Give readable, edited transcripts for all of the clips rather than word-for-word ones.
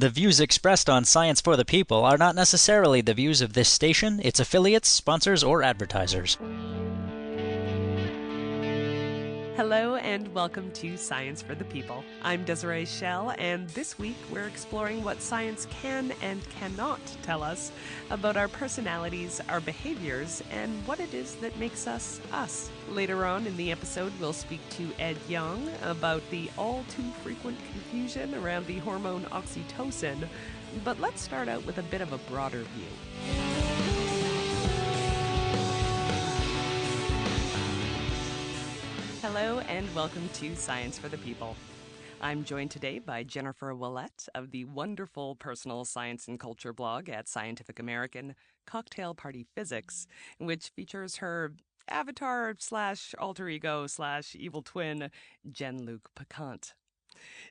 The views expressed on Science for the People are not necessarily the views of this station, its affiliates, sponsors, or advertisers. Hello and welcome to Science for the People. I'm Desiree Schell, and this week we're exploring what science can and cannot tell us about our personalities, our behaviors, and what it is that makes us us. Later on in the episode, we'll speak to Ed Yong about the all-too-frequent confusion around the hormone oxytocin. But let's start out with a bit of a broader view. Hello and welcome to Science for the People. I'm joined today by Jennifer Ouelette of the wonderful personal science and culture blog at Scientific American, Cocktail Party Physics, which features her avatar / alter ego / evil twin, Jen-Luc Picant.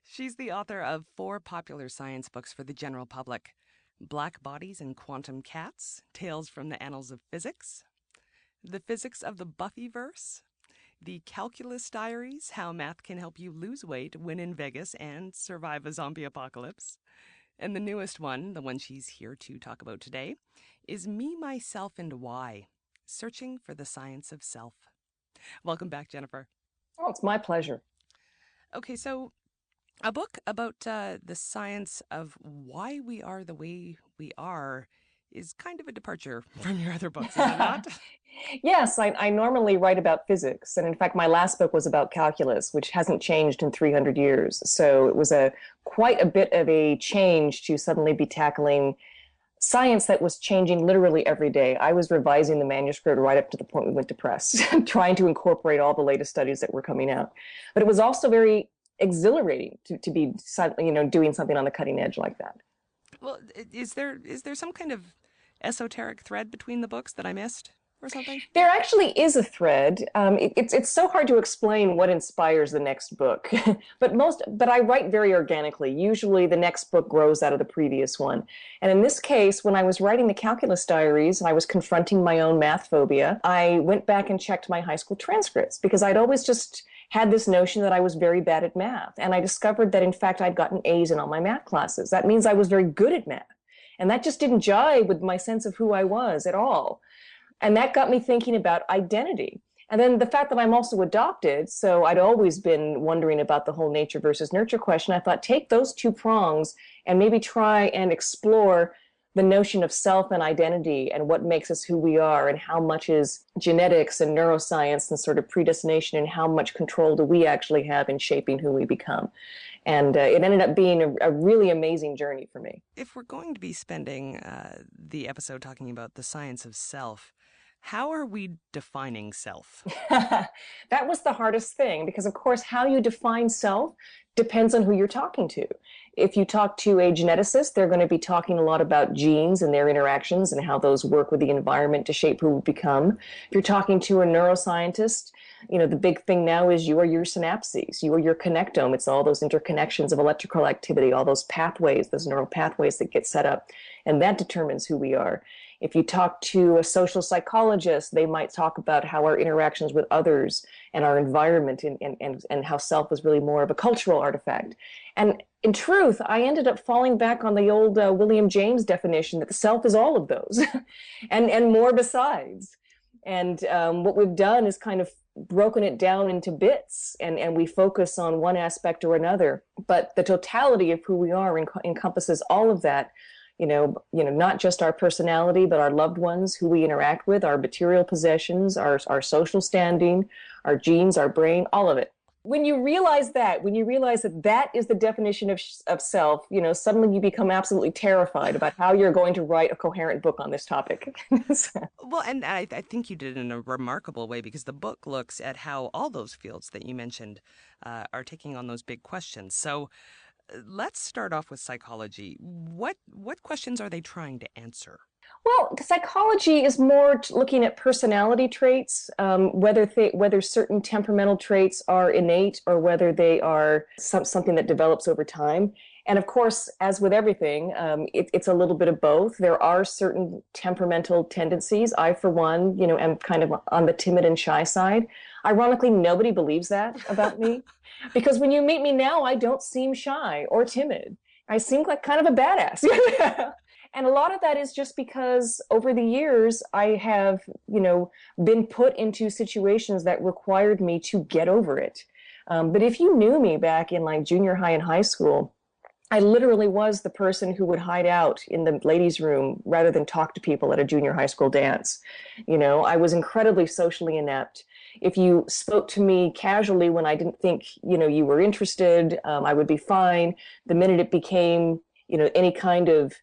She's the author of 4 popular science books for the general public: Black Bodies and Quantum Cats, Tales from the Annals of Physics, The Physics of the Buffyverse, The Calculus Diaries, How Math Can Help You Lose Weight, Win in Vegas, and Survive a Zombie Apocalypse. And the newest one, the one she's here to talk about today, is Me, Myself, and Why, Searching for the Science of Self. Welcome back, Jennifer. Oh, it's my pleasure. Okay, so a book about the science of why we are the way we are is kind of a departure from your other books, is it not? Yes, I normally write about physics. And in fact, my last book was about calculus, which hasn't changed in 300 years. So it was quite a bit of a change to suddenly be tackling science that was changing literally every day. I was revising the manuscript right up to the point we went to press, trying to incorporate all the latest studies that were coming out. But it was also very exhilarating to be, doing something on the cutting edge like that. Well, is there some kind of esoteric thread between the books that I missed or something? There actually is a thread. It's so hard to explain what inspires the next book, but I write very organically. Usually the next book grows out of the previous one. And in this case, when I was writing the Calculus Diaries and I was confronting my own math phobia, I went back and checked my high school transcripts because I'd always just had this notion that I was very bad at math. And I discovered that, in fact, I'd gotten A's in all my math classes. That means I was very good at math. And that just didn't jive with my sense of who I was at all. And that got me thinking about identity. And then the fact that I'm also adopted, so I'd always been wondering about the whole nature versus nurture question. I thought, take those 2 prongs and maybe try and explore the notion of self and identity and what makes us who we are and how much is genetics and neuroscience and sort of predestination and how much control do we actually have in shaping who we become. And it ended up being a really amazing journey for me. If we're going to be spending the episode talking about the science of self, how are we defining self? That was the hardest thing because, of course, how you define self depends on who you're talking to. If you talk to a geneticist, they're going to be talking a lot about genes and their interactions and how those work with the environment to shape who we become. If you're talking to a neuroscientist, the big thing now is you are your synapses, you are your connectome. It's all those interconnections of electrical activity, all those pathways, those neural pathways that get set up, and that determines who we are. If you talk to a social psychologist, they might talk about how our interactions with others and our environment and how self is really more of a cultural artifact. And in truth, I ended up falling back on the old William James definition that the self is all of those and more besides. And what we've done is kind of broken it down into bits and we focus on one aspect or another. But the totality of who we are encompasses all of that. Not just our personality, but our loved ones, who we interact with, our material possessions, our social standing, our genes, our brain, all of it. When you realize that that is the definition of self, suddenly you become absolutely terrified about how you're going to write a coherent book on this topic. Well, and I think you did it in a remarkable way because the book looks at how all those fields that you mentioned are taking on those big questions. So let's start off with psychology. What questions are they trying to answer? Well, psychology is more looking at personality traits, whether certain temperamental traits are innate or whether they are something that develops over time. And of course, as with everything, it's a little bit of both. There are certain temperamental tendencies. I, for one, am kind of on the timid and shy side. Ironically, nobody believes that about me because when you meet me now, I don't seem shy or timid. I seem like kind of a badass. And a lot of that is just because over the years I have, been put into situations that required me to get over it. But if you knew me back in like junior high and high school, I literally was the person who would hide out in the ladies' room rather than talk to people at a junior high school dance. I was incredibly socially inept. If you spoke to me casually when I didn't think, you were interested, I would be fine. The minute it became, any kind of,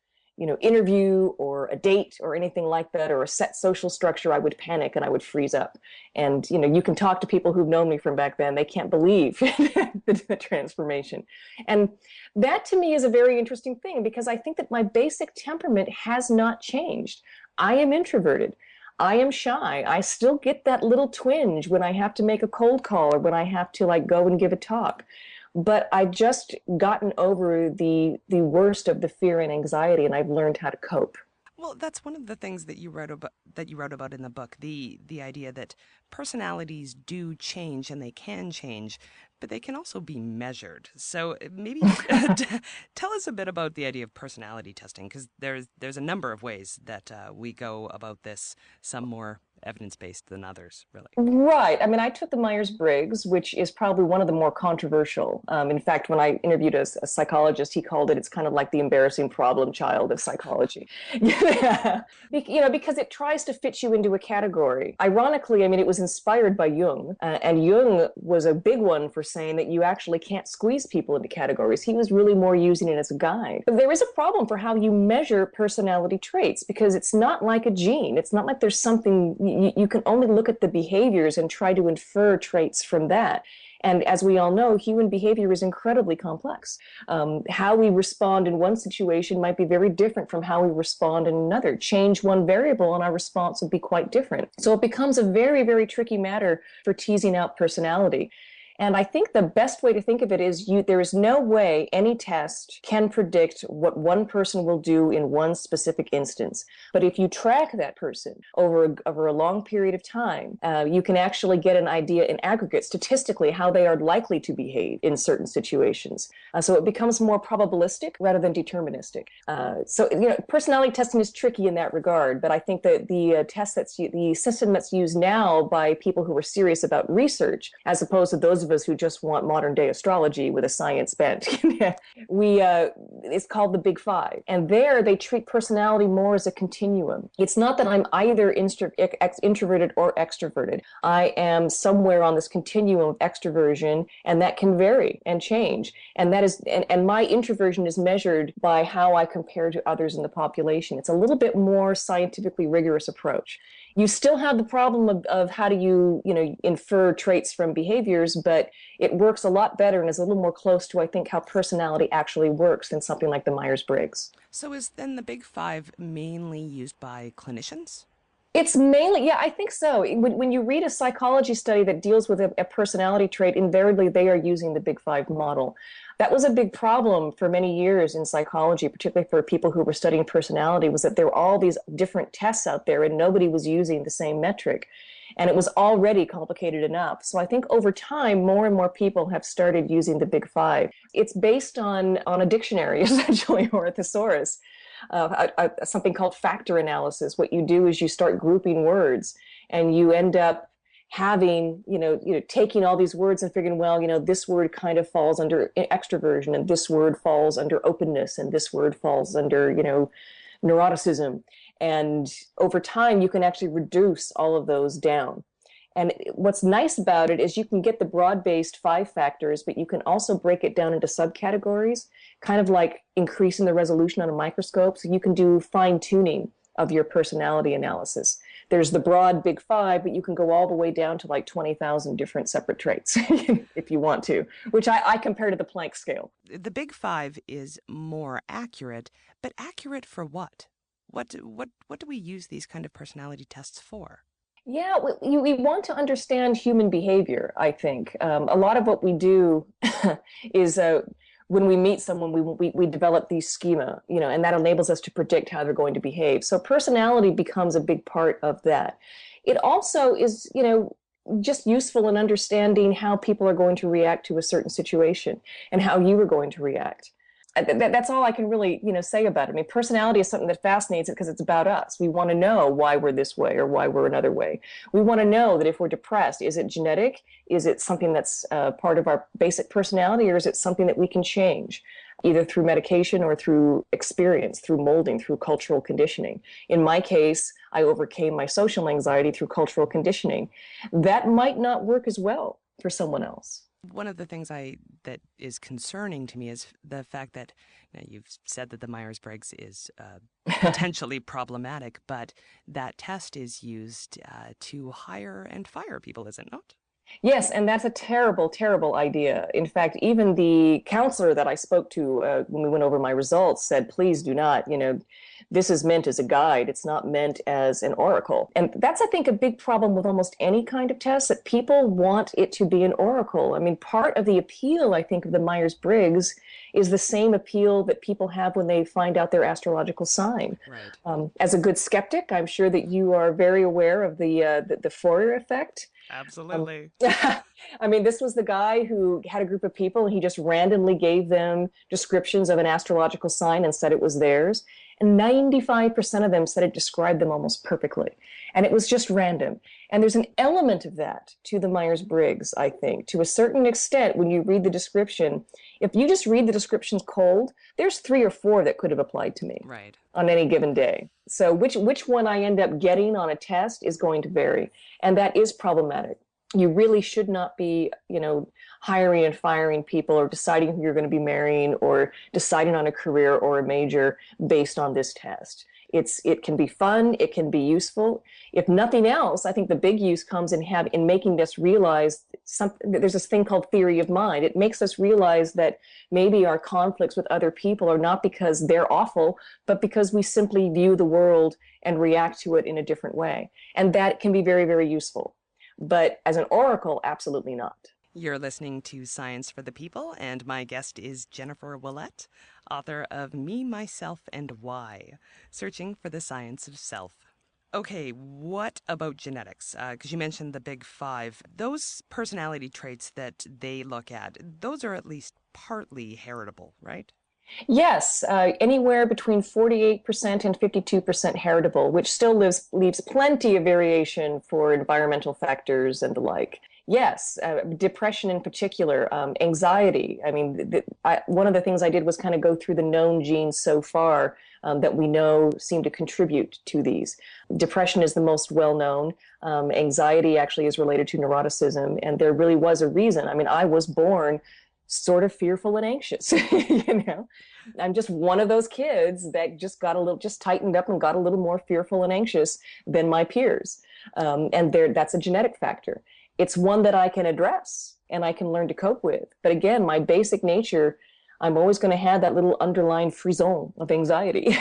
interview or a date or anything like that, or a set social structure, I would panic and I would freeze up. And, you can talk to people who've known me from back then. They can't believe the transformation. And that to me is a very interesting thing, because I think that my basic temperament has not changed. I am introverted. I am shy. I still get that little twinge when I have to make a cold call or when I have to like go and give a talk. But I've just gotten over the worst of the fear and anxiety, and I've learned how to cope. Well, that's one of the things that you wrote about in the book, the idea that personalities do change and they can change, but they can also be measured. So maybe tell us a bit about the idea of personality testing, because there's a number of ways that we go about this, some more evidence-based than others, really. Right. I mean, I took the Myers-Briggs, which is probably one of the more controversial. In fact, when I interviewed a psychologist, he called it's kind of like the embarrassing problem child of psychology. Yeah. Because it tries to fit you into a category. Ironically, I mean, it was inspired by Jung, and Jung was a big one for saying that you actually can't squeeze people into categories. He was really more using it as a guide. But there is a problem for how you measure personality traits, because it's not like a gene. It's not like there's something. You can only look at the behaviors and try to infer traits from that. And as we all know, human behavior is incredibly complex. How we respond in one situation might be very different from how we respond in another. Change one variable and our response will be quite different. So it becomes a very, very tricky matter for teasing out personality. And I think the best way to think of it is there is no way any test can predict what one person will do in one specific instance. But if you track that person over a long period of time, you can actually get an idea in aggregate, statistically, how they are likely to behave in certain situations. So it becomes more probabilistic rather than deterministic. So personality testing is tricky in that regard, but I think that the system that's used now by people who are serious about research, as opposed to those of us who just want modern day astrology with a science bent, it's called the Big Five. And there they treat personality more as a continuum. It's not that I'm either introverted or extroverted. I am somewhere on this continuum of extroversion, and that can vary and change. And that is, and my introversion is measured by how I compare to others in the population. It's a little bit more scientifically rigorous approach. You still have the problem of how do you infer traits from behaviors, but it works a lot better and is a little more close to, I think, how personality actually works than something like the Myers-Briggs. So is then the Big Five mainly used by clinicians? It's mainly, yeah, I think so. When you read a psychology study that deals with a personality trait, invariably they are using the Big Five model. That was a big problem for many years in psychology, particularly for people who were studying personality, was that there were all these different tests out there and nobody was using the same metric. And it was already complicated enough. So I think over time, more and more people have started using the Big Five. It's based on a dictionary, essentially, or a thesaurus. Something called factor analysis. What you do is you start grouping words and you end up having, taking all these words and figuring, well, this word kind of falls under extroversion and this word falls under openness and this word falls under, neuroticism. And over time, you can actually reduce all of those down. And what's nice about it is you can get the broad-based 5 factors, but you can also break it down into subcategories, kind of like increasing the resolution on a microscope. So you can do fine-tuning of your personality analysis. There's the broad Big Five, but you can go all the way down to like 20,000 different separate traits if you want to, which I compare to the Planck scale. The Big Five is more accurate, but accurate for what? What do we use these kind of personality tests for? Yeah, we want to understand human behavior, I think. A lot of what we do is when we meet someone, we develop these schema, and that enables us to predict how they're going to behave. So personality becomes a big part of that. It also is, just useful in understanding how people are going to react to a certain situation and how you are going to react. That's all I can really, say about it. I mean, personality is something that fascinates it because it's about us. We want to know why we're this way or why we're another way. We want to know that if we're depressed, is it genetic? Is it something that's part of our basic personality, or is it something that we can change, either through medication or through experience, through molding, through cultural conditioning? In my case, I overcame my social anxiety through cultural conditioning. That might not work as well for someone else. One of the things that is concerning to me is the fact that you've said that the Myers-Briggs is potentially problematic, but that test is used to hire and fire people, is it not? Yes, and that's a terrible, terrible idea. In fact, even the counselor that I spoke to when we went over my results said, please do not, this is meant as a guide. It's not meant as an oracle. And that's, I think, a big problem with almost any kind of test, that people want it to be an oracle. I mean, part of the appeal, I think, of the Myers-Briggs is the same appeal that people have when they find out their astrological sign. Right. As a good skeptic, I'm sure that you are very aware of the Fourier effect. Absolutely. I mean, this was the guy who had a group of people and he just randomly gave them descriptions of an astrological sign and said it was theirs. And 95% of them said it described them almost perfectly. And it was just random. And there's an element of that to the Myers-Briggs, I think, to a certain extent. When you read the description, if you just read the descriptions cold, there's 3 or 4 that could have applied to me right. on any given day. So which one I end up getting on a test is going to vary. And that is problematic. You really should not be, hiring and firing people or deciding who you're going to be marrying or deciding on a career or a major based on this test. It can be fun. It can be useful. If nothing else, I think the big use comes in making us realize something. There's this thing called theory of mind. It makes us realize that maybe our conflicts with other people are not because they're awful, but because we simply view the world and react to it in a different way. And that can be very, very useful. But as an oracle, absolutely not. You're listening to Science for the People, and my guest is Jennifer Ouelette, author of Me, Myself, and Why, Searching for the Science of Self. Okay, what about genetics? Because you mentioned the big 5. Those personality traits that they look at, those are at least partly heritable, right? Yes, anywhere between 48% and 52% heritable, which still leaves plenty of variation for environmental factors and the like. Yes, depression in particular, anxiety. I mean, one of the things I did was kind of go through the known genes so far that we know seem to contribute to these. Depression is the most well-known. Anxiety actually is related to neuroticism, and there really was a reason. I mean, I was born sort of fearful and anxious, I'm just one of those kids that just tightened up and got a little more fearful and anxious than my peers. And that's a genetic factor. It's one that I can address and I can learn to cope with. But again, my basic nature, I'm always going to have that little underlying frisson of anxiety.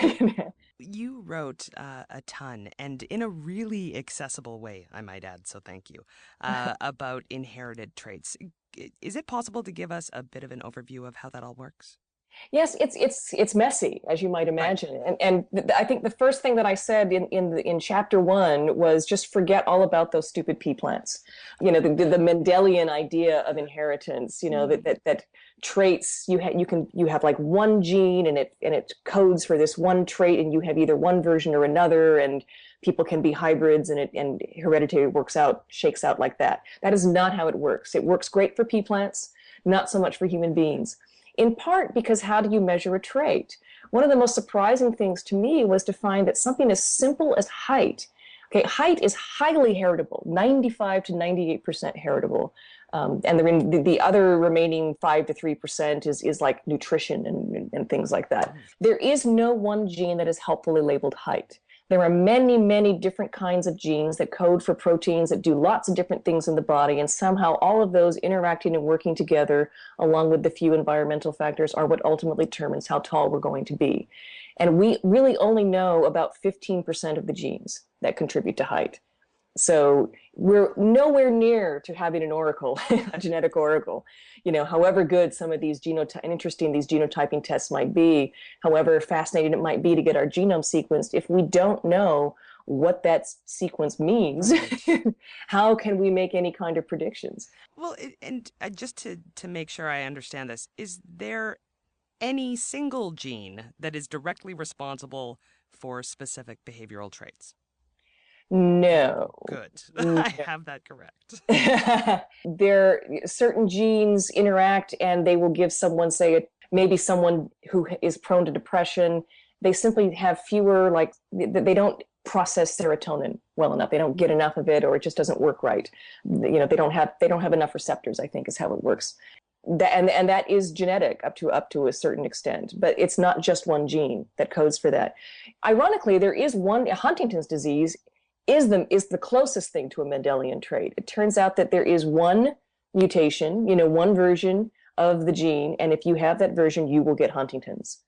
You wrote a ton, and in a really accessible way, I might add, so thank you, about inherited traits. Is it possible to give us a bit of an overview of how that all works? Yes, it's messy, as you might imagine, right. and I think the first thing that I said in chapter 1 was just forget all about those stupid pea plants. The Mendelian idea of inheritance. That traits you have like one gene and it codes for this one trait, and you have either one version or another, and people can be hybrids, and heredity shakes out like that. That is not how it works. It works great for pea plants, not so much for human beings. In part because how do you measure a trait? One of the most surprising things to me was to find that something as simple as height, height is highly heritable, 95 to 98% heritable. And the other remaining 5 to 3% is like nutrition and things like that. There is no one gene that is helpfully labeled height. There are many, many different kinds of genes that code for proteins that do lots of different things in the body, and somehow all of those interacting and working together, along with the few environmental factors, are what ultimately determines how tall we're going to be. And we really only know about 15% of the genes that contribute to height. So we're nowhere near to having an oracle, a genetic oracle. However good some of these interesting these genotyping tests might be, however fascinating it might be to get our genome sequenced, if we don't know what that sequence means, how can we make any kind of predictions? Well, and just to make sure I understand this, is there any single gene that is directly responsible for specific behavioral traits? No. Good. No. I have that correct. Certain genes interact and they will give someone, say, maybe someone who is prone to depression, they simply have fewer, like, they don't process serotonin well enough. They don't get enough of it, or it just doesn't work right. You know, they don't have enough receptors, I think is how it works. And that is genetic up to a certain extent, but it's not just one gene that codes for that. Ironically, there is one. Huntington's disease is the closest thing to a Mendelian trait. It turns out that there is one mutation, one version of the gene, and if you have that version, you will get Huntington's.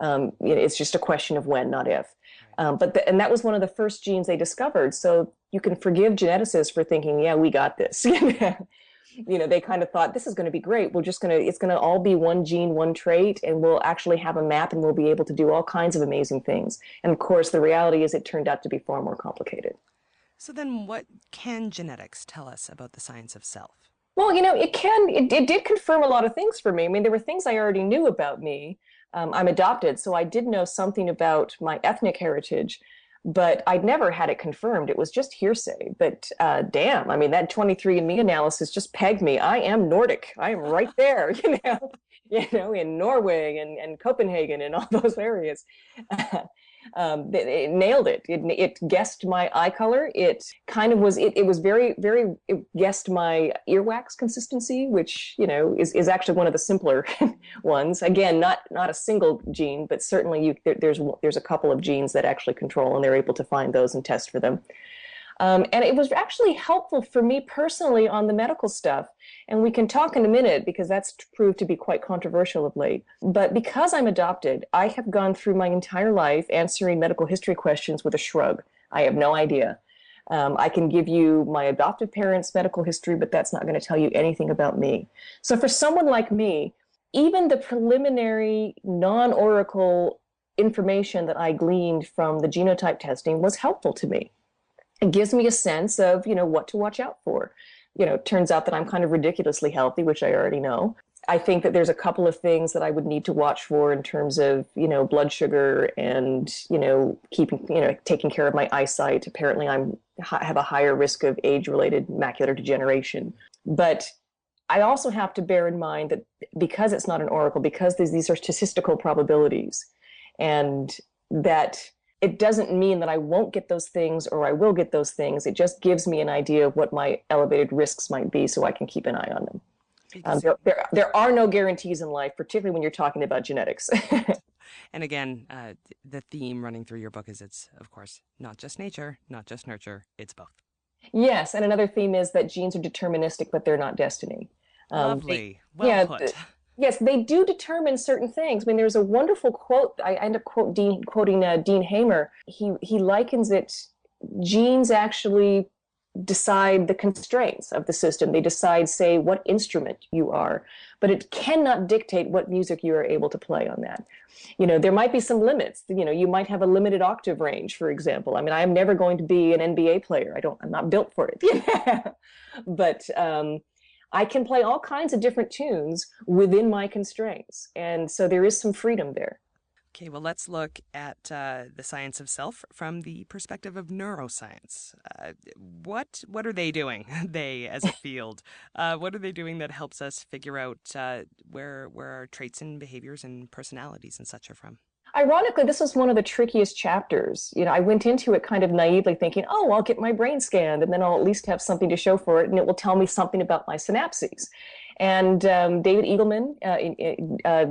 It's just a question of when, not if. And that was one of the first genes they discovered. So you can forgive geneticists for thinking, yeah, we got this. They kind of thought, this is going to be great. It's going to all be one gene, one trait, and we'll actually have a map and we'll be able to do all kinds of amazing things. And of course, the reality is it turned out to be far more complicated. So then what can genetics tell us about the science of self? Well, it did confirm a lot of things for me. I mean, there were things I already knew about me. I'm adopted, so I did know something about my ethnic heritage, but I'd never had it confirmed. It was just hearsay. But damn, I mean, that 23andMe analysis just pegged me. I am Nordic. I am right there, in Norway and Copenhagen and all those areas. It nailed it. It guessed my eye color. It kind of was. It was very, very. It guessed my earwax consistency, which is actually one of the simpler ones. Again, not a single gene, but certainly there's a couple of genes that actually control, and they're able to find those and test for them. And it was actually helpful for me personally on the medical stuff. And we can talk in a minute because that's proved to be quite controversial of late. But because I'm adopted, I have gone through my entire life answering medical history questions with a shrug. I have no idea. I can give you my adoptive parents' medical history, but that's not going to tell you anything about me. So for someone like me, even the preliminary non-oracle information that I gleaned from the genotype testing was helpful to me. It gives me a sense of, what to watch out for. It turns out that I'm kind of ridiculously healthy, which I already know. I think that there's a couple of things that I would need to watch for in terms of, blood sugar and, taking care of my eyesight. Apparently I have a higher risk of age-related macular degeneration. But I also have to bear in mind that because it's not an oracle, because these are statistical probabilities, and that it doesn't mean that I won't get those things or I will get those things. It just gives me an idea of what my elevated risks might be so I can keep an eye on them. There are no guarantees in life, particularly when you're talking about genetics. And again, the theme running through your book is it's, of course, not just nature, not just nurture, it's both. Yes, and another theme is that genes are deterministic, but they're not destiny. Lovely. Well put. Yes, they do determine certain things. I mean, there's a wonderful quote. I end up quoting Dean Hamer. He likens it, genes actually decide the constraints of the system. They decide, say, what instrument you are, but it cannot dictate what music you are able to play on that. There might be some limits. You might have a limited octave range, for example. I mean, I am never going to be an NBA player. I'm not built for it. But I can play all kinds of different tunes within my constraints. And so there is some freedom there. Okay, well, let's look at the science of self from the perspective of neuroscience. What are they doing, they as a field? What are they doing that helps us figure out where our traits and behaviors and personalities and such are from? Ironically, this was one of the trickiest chapters. I went into it kind of naively thinking, oh, I'll get my brain scanned and then I'll at least have something to show for it and it will tell me something about my synapses. And David Eagleman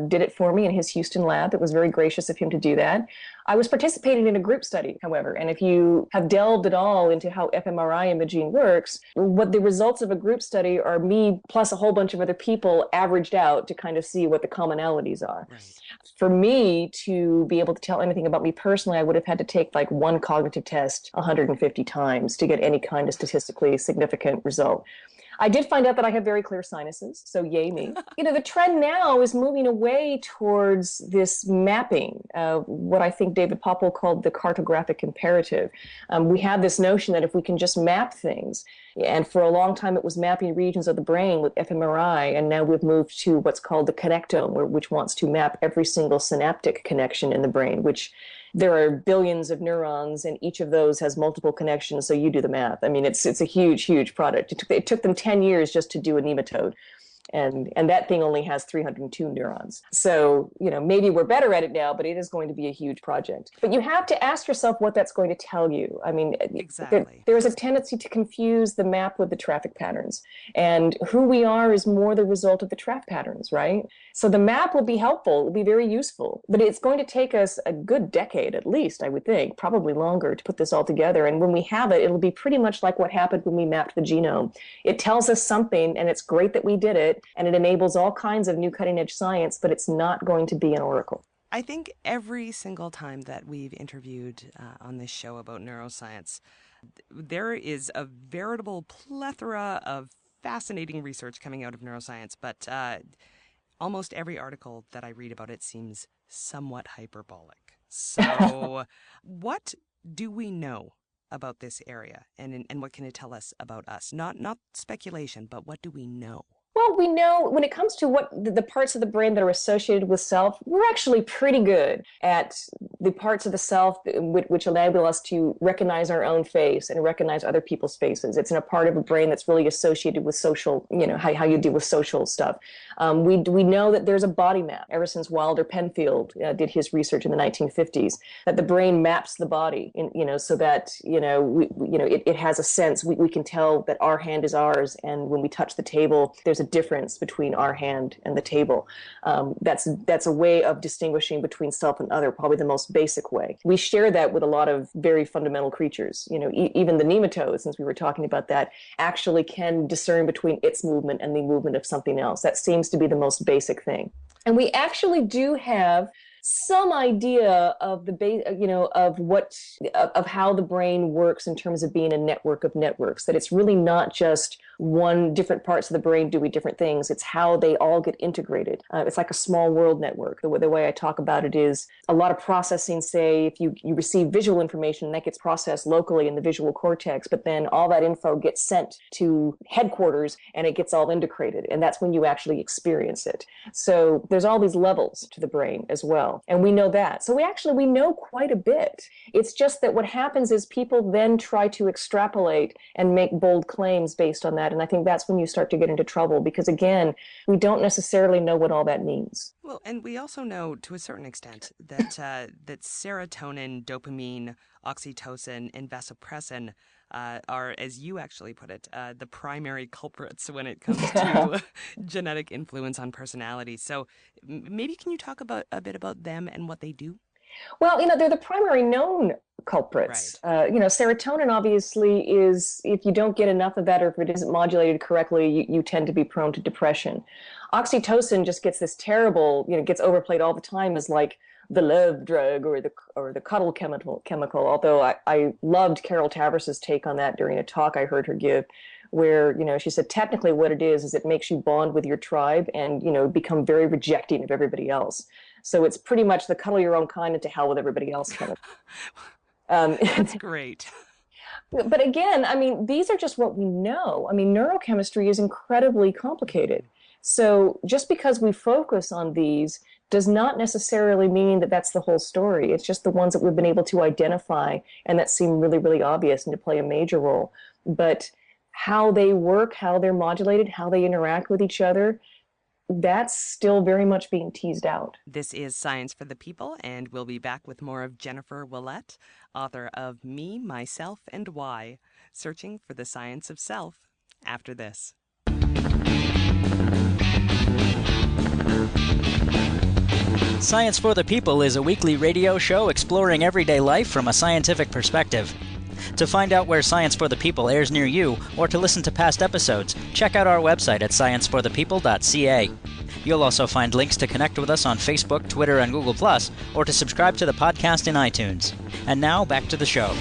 did it for me in his Houston lab. It was very gracious of him to do that. I was participating in a group study, however, and if you have delved at all into how fMRI imaging works, what the results of a group study are me plus a whole bunch of other people averaged out to kind of see what the commonalities are. Right. For me to be able to tell anything about me personally, I would have had to take like one cognitive test 150 times to get any kind of statistically significant result. I did find out that I have very clear sinuses, so yay me. The trend now is moving away towards this mapping, what I think David Popple called the cartographic imperative. We have this notion that if we can just map things, and for a long time it was mapping regions of the brain with fMRI, and now we've moved to what's called the connectome, which wants to map every single synaptic connection in the brain, which there are billions of neurons, and each of those has multiple connections, so you do the math. I mean, it's a huge, huge product. It took them 10 years just to do a nematode. And that thing only has 302 neurons. So, maybe we're better at it now, but it is going to be a huge project. But you have to ask yourself what that's going to tell you. I mean, exactly. There's a tendency to confuse the map with the traffic patterns. And who we are is more the result of the traffic patterns, right? So the map will be helpful, it'll be very useful, but it's going to take us a good decade at least, I would think, probably longer, to put this all together. And when we have it, it'll be pretty much like what happened when we mapped the genome. It tells us something, and it's great that we did it, and it enables all kinds of new cutting-edge science, but it's not going to be an oracle. I think every single time that we've interviewed on this show about neuroscience, there is a veritable plethora of fascinating research coming out of neuroscience, but almost every article that I read about it seems somewhat hyperbolic. So what do we know about this area, and what can it tell us about us? Not speculation, but what do we know? Well, we know when it comes to what the parts of the brain that are associated with self, we're actually pretty good at the parts of the self which enable us to recognize our own face and recognize other people's faces. It's in a part of the brain that's really associated with social, how you deal with social stuff. We know that there's a body map ever since Wilder Penfield did his research in the 1950s, that the brain maps the body, so that, it has a sense. We can tell that our hand is ours, and when we touch the table, there's a difference between our hand and the table. That's a way of distinguishing between self and other, probably the most basic way. We share that with a lot of very fundamental creatures. Even the nematode, since we were talking about that, actually can discern between its movement and the movement of something else. That seems to be the most basic thing. And we actually do have some idea of of how the brain works in terms of being a network of networks, that it's really not just different parts of the brain doing different things. It's how they all get integrated. It's like a small world network. The way I talk about it is a lot of processing, say, if you receive visual information, that gets processed locally in the visual cortex, but then all that info gets sent to headquarters and it gets all integrated. And that's when you actually experience it. So there's all these levels to the brain as well. And we know that. So we know quite a bit. It's just that what happens is people then try to extrapolate and make bold claims based on that. And I think that's when you start to get into trouble, because again, we don't necessarily know what all that means. Well, and we also know to a certain extent that that serotonin, dopamine, oxytocin, and vasopressin are, as you actually put it, the primary culprits when it comes to genetic influence on personality. So maybe can you talk a bit about them and what they do? Well, they're the primary known culprits. Right. Serotonin obviously is, if you don't get enough of that or if it isn't modulated correctly, you tend to be prone to depression. Oxytocin just gets this terrible, gets overplayed all the time as like the love drug or the cuddle chemical. Although I loved Carol Tavris's take on that during a talk I heard her give, where she said technically what it is it makes you bond with your tribe and become very rejecting of everybody else. So it's pretty much the cuddle your own kind and to hell with everybody else kind of. That's great. But again, I mean, these are just what we know. I mean, neurochemistry is incredibly complicated. So just because we focus on these does not necessarily mean that that's the whole story. It's just the ones that we've been able to identify and that seem really, really obvious and to play a major role. But how they work, how they're modulated, how they interact with each other, that's still very much being teased out. This is Science for the People, and we'll be back with more of Jennifer Ouelette, author of Me, Myself, and Why, Searching for the Science of Self, after this. Science for the People is a weekly radio show exploring everyday life from a scientific perspective. To find out where Science for the People airs near you, or to listen to past episodes, check out our website at scienceforthepeople.ca. You'll also find links to connect with us on Facebook, Twitter, and Google+, or to subscribe to the podcast in iTunes. And now, back to the show.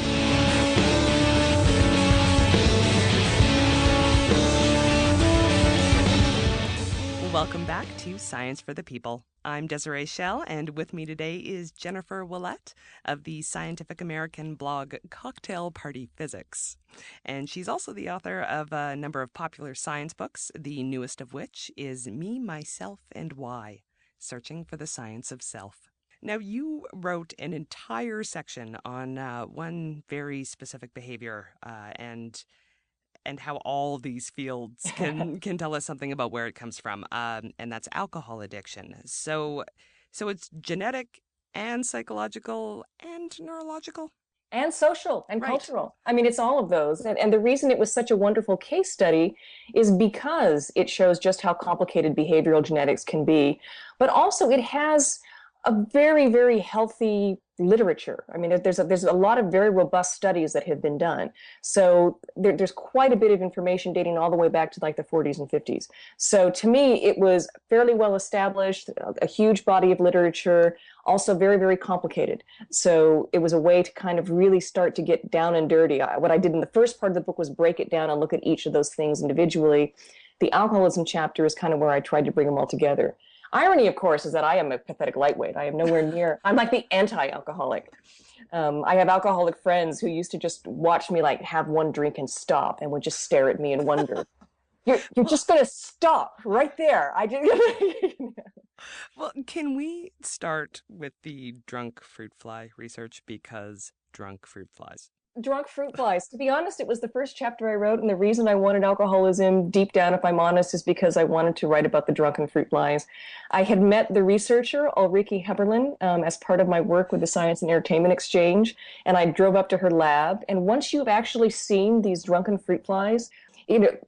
Welcome back to Science for the People. I'm Desiree Schell, and with me today is Jennifer Ouelette of the Scientific American blog Cocktail Party Physics. And she's also the author of a number of popular science books, the newest of which is Me, Myself, and Why, Searching for the Science of Self. Now, you wrote an entire section on one very specific behavior and how all these fields can tell us something about where it comes from, and that's alcohol addiction. So it's genetic and psychological and neurological? And social and cultural. I mean, it's all of those. And the reason it was such a wonderful case study is because it shows just how complicated behavioral genetics can be, but also it has a very, very healthy literature. I mean, there's a lot of very robust studies that have been done. So there's quite a bit of information dating all the way back to like the 40s and 50s. So to me, it was fairly well established, a huge body of literature, also very, very complicated. So it was a way to kind of really start to get down and dirty. What I did in the first part of the book was break it down and look at each of those things individually. The alcoholism chapter is kind of where I tried to bring them all together. Irony, of course, is that I am a pathetic lightweight. I am nowhere near, I'm like the anti-alcoholic. I have alcoholic friends who used to just watch me like have one drink and stop and would just stare at me and wonder, you're just going to stop right there. Well, can we start with the drunk fruit fly research, because drunk fruit flies? Drunk fruit flies. To be honest, it was the first chapter I wrote, and the reason I wanted alcoholism deep down, if I'm honest, is because I wanted to write about the drunken fruit flies. I had met the researcher, Ulrike Heberlein, as part of my work with the Science and Entertainment Exchange, and I drove up to her lab. And once you've actually seen these drunken fruit flies,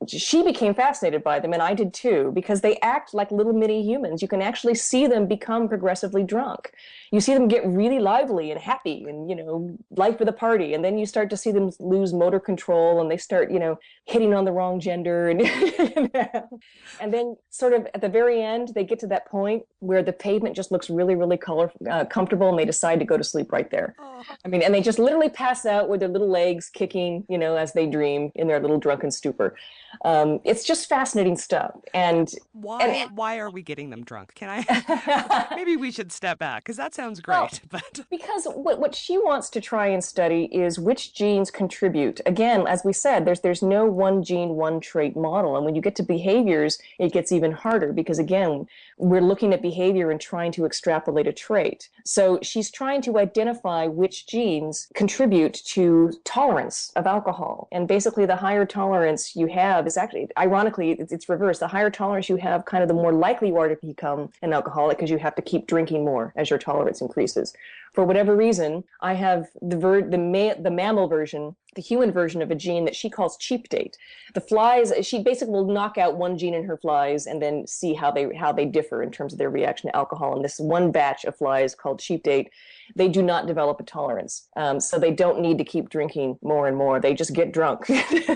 she became fascinated by them, and I did too, because they act like little mini humans. You can actually see them become progressively drunk. You see them get really lively and happy and, life of the party. And then you start to see them lose motor control and they start, hitting on the wrong gender. And, and then sort of at the very end, they get to that point where the pavement just looks really, really comfortable, and they decide to go to sleep right there. Oh. I mean, and they just literally pass out with their little legs kicking, as they dream in their little drunken stupor. It's just fascinating stuff. And why are we getting them drunk? Can I? Maybe we should step back, because that sounds great. Well, but because what she wants to try and study is which genes contribute. Again, as we said, there's no one gene, one trait model. And when you get to behaviors, it gets even harder because, again, we're looking at behavior and trying to extrapolate a trait. So she's trying to identify which genes contribute to tolerance of alcohol. And basically, the higher tolerance you have is actually, ironically, it's reversed. The higher tolerance you have, kind of the more likely you are to become an alcoholic, because you have to keep drinking more as your tolerance increases. For whatever reason, I have the mammal version, the human version of a gene that she calls cheap date. The flies, she basically will knock out one gene in her flies and then see how they differ in terms of their reaction to alcohol. And this one batch of flies called cheap date, they do not develop a tolerance. So they don't need to keep drinking more and more. They just get drunk.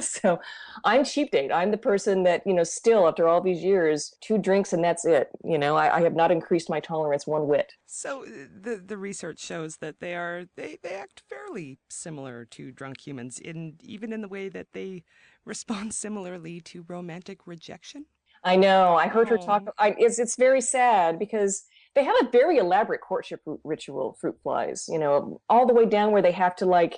So I'm cheap date. I'm the person that, still after all these years, 2 drinks and that's it. I have not increased my tolerance one whit. So the research shows that they act fairly similar to drunk humans, even in the way that they respond similarly to romantic rejection. I know. I heard her talk. It's very sad because they have a very elaborate courtship ritual, fruit flies, all the way down where they have to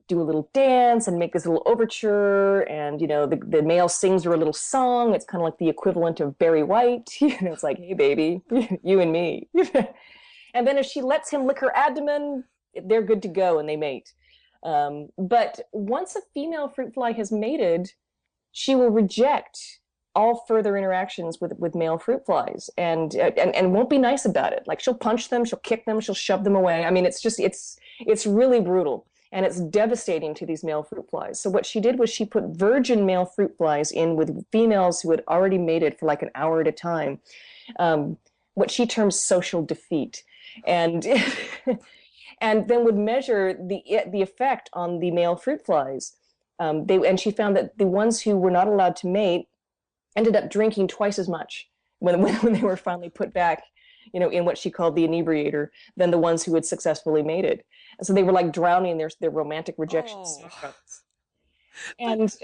do a little dance and make this little overture, and the male sings her a little song. It's kind of like the equivalent of Barry White. It's like, hey baby, you and me. And then if she lets him lick her abdomen, they're good to go and they mate. But once a female fruit fly has mated, she will reject all further interactions with male fruit flies and won't be nice about it. Like, she'll punch them, she'll kick them, she'll shove them away. I mean, it's really brutal, and it's devastating to these male fruit flies. So what she did was she put virgin male fruit flies in with females who had already mated for like an hour at a time. What she terms social defeat. And and then would measure the effect on the male fruit flies. And she found that the ones who were not allowed to mate ended up drinking twice as much when they were finally put back, in what she called the inebriator, than the ones who had successfully mated. And so they were like drowning in their romantic rejection. And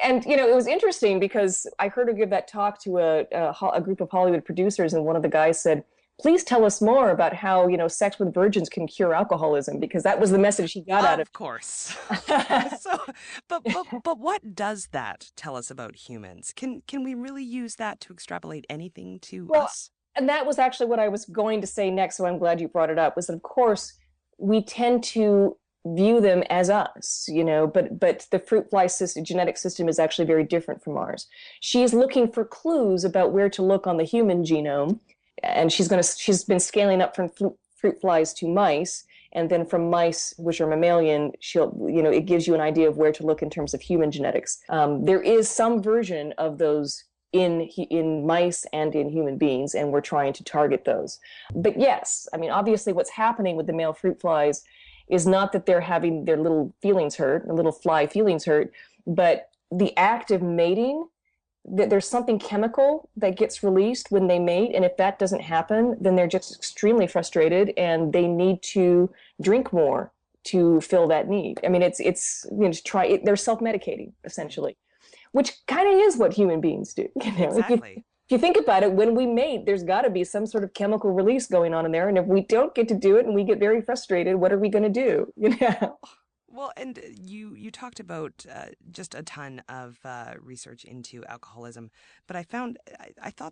And, it was interesting because I heard her give that talk to a group of Hollywood producers, and one of the guys said, please tell us more about how, sex with virgins can cure alcoholism, because that was the message he got out of it. Of course. But what does that tell us about humans? Can we really use that to extrapolate anything to us? And that was actually what I was going to say next, so I'm glad you brought it up, was that, of course, we tend to view them as us, but the fruit fly genetic system is actually very different from ours. She's looking for clues about where to look on the human genome, and she's been scaling up from fruit flies to mice, and then from mice, which are mammalian, it gives you an idea of where to look in terms of human genetics. There is some version of those in mice and in human beings, and we're trying to target those. But yes, I mean, obviously what's happening with the male fruit flies is not that they're having their little feelings hurt, their little fly feelings hurt, but the act of mating, there's something chemical that gets released when they mate, and if that doesn't happen, then they're just extremely frustrated, and they need to drink more to fill that need. I mean, they're self-medicating, essentially, which kind of is what human beings do. Exactly. If you think about it, when we mate, there's got to be some sort of chemical release going on in there. And if we don't get to do it and we get very frustrated, what are we going to do? Well, and you talked about just a ton of research into alcoholism, but I thought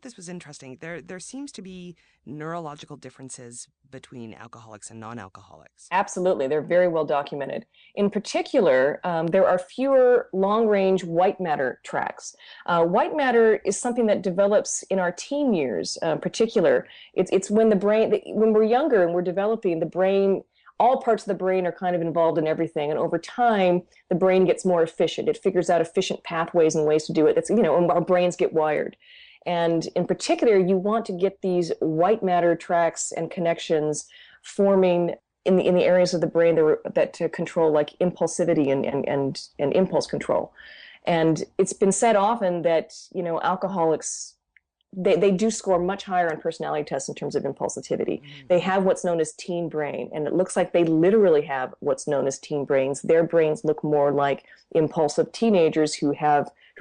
this was interesting. There seems to be neurological differences between alcoholics and non-alcoholics. Absolutely. They're very well documented. In particular, there are fewer long-range white matter tracks. White matter is something that develops in our teen years, in particular. It's when when we're younger and we're developing, the brain, all parts of the brain are kind of involved in everything. And over time, the brain gets more efficient. It figures out efficient pathways and ways to do it. And our brains get wired. And in particular, you want to get these white matter tracks and connections forming in the areas of the brain that control like impulsivity and impulse control. And it's been said often that, alcoholics, they do score much higher on personality tests in terms of impulsivity. They have what's known as teen brain, and it looks like they literally have what's known as teen brains. Their brains look more like impulsive teenagers who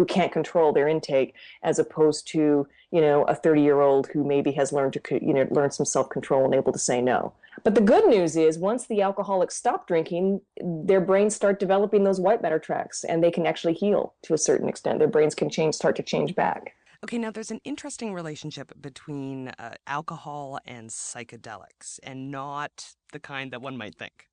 can't control their intake, as opposed to, a 30-year-old who maybe has learned to, learn some self-control and able to say no. But the good news is, once the alcoholics stop drinking, their brains start developing those white matter tracks, and they can actually heal to a certain extent. Their brains can start to change back. Okay, now there's an interesting relationship between alcohol and psychedelics, and not the kind that one might think.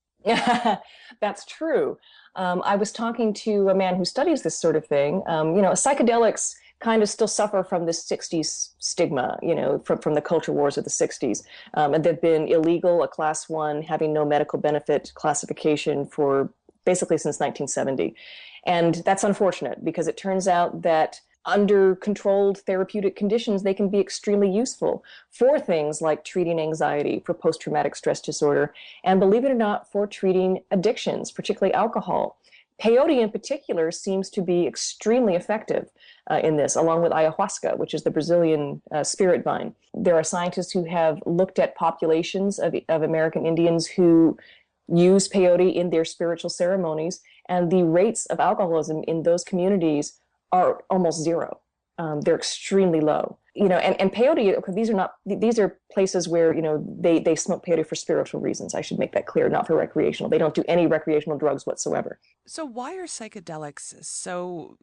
That's true. I was talking to a man who studies this sort of thing. Psychedelics kind of still suffer from the 60s stigma, from the culture wars of the 60s. And they've been illegal, a class 1, having no medical benefit classification for basically since 1970. And that's unfortunate, because it turns out that under controlled therapeutic conditions, they can be extremely useful for things like treating anxiety, for post-traumatic stress disorder, and believe it or not, for treating addictions, particularly alcohol. Peyote in particular seems to be extremely effective in this, along with ayahuasca, which is the Brazilian spirit vine. There are scientists who have looked at populations of American Indians who use peyote in their spiritual ceremonies, and the rates of alcoholism in those communities are almost zero. They're extremely low. And peyote, these are places where, they smoke peyote for spiritual reasons. I should make that clear, not for recreational. They don't do any recreational drugs whatsoever. So why are psychedelics so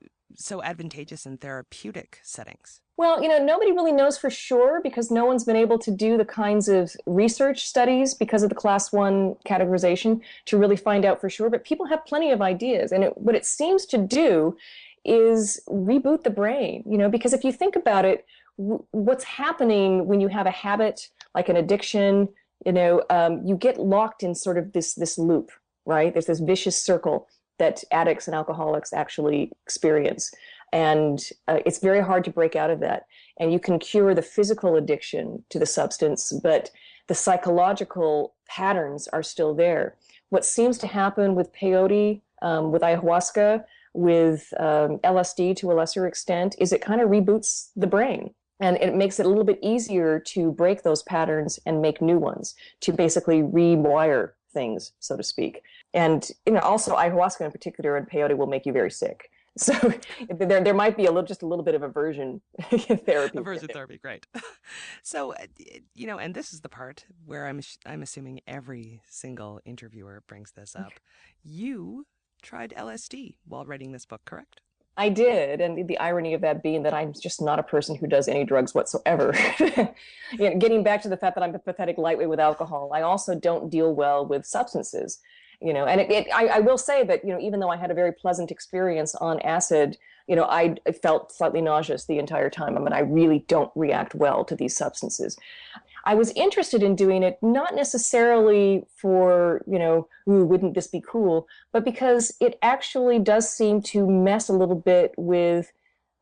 advantageous in therapeutic settings? Well, nobody really knows for sure, because no one's been able to do the kinds of research studies because of the class 1 categorization to really find out for sure. But people have plenty of ideas. And what it seems to do is reboot the brain, because if you think about it, what's happening when you have a habit like an addiction, you get locked in sort of this loop, right? There's this vicious circle that addicts and alcoholics actually experience. And it's very hard to break out of that. And you can cure the physical addiction to the substance, but the psychological patterns are still there. What seems to happen with peyote, with ayahuasca, with LSD to a lesser extent, is it kind of reboots the brain. And it makes it a little bit easier to break those patterns and make new ones, to basically rewire things, so to speak. And also ayahuasca in particular and peyote will make you very sick. So there might be just a little bit of aversion therapy. Aversion therapy, great. So, and this is the part where I'm assuming every single interviewer brings this up. You tried LSD while writing this book, correct? I did, and the irony of that being that I'm just not a person who does any drugs whatsoever. Getting back to the fact that I'm a pathetic lightweight with alcohol, I also don't deal well with substances. And I will say that, even though I had a very pleasant experience on acid, I felt slightly nauseous the entire time. I mean, I really don't react well to these substances. I was interested in doing it not necessarily for, ooh, wouldn't this be cool, but because it actually does seem to mess a little bit with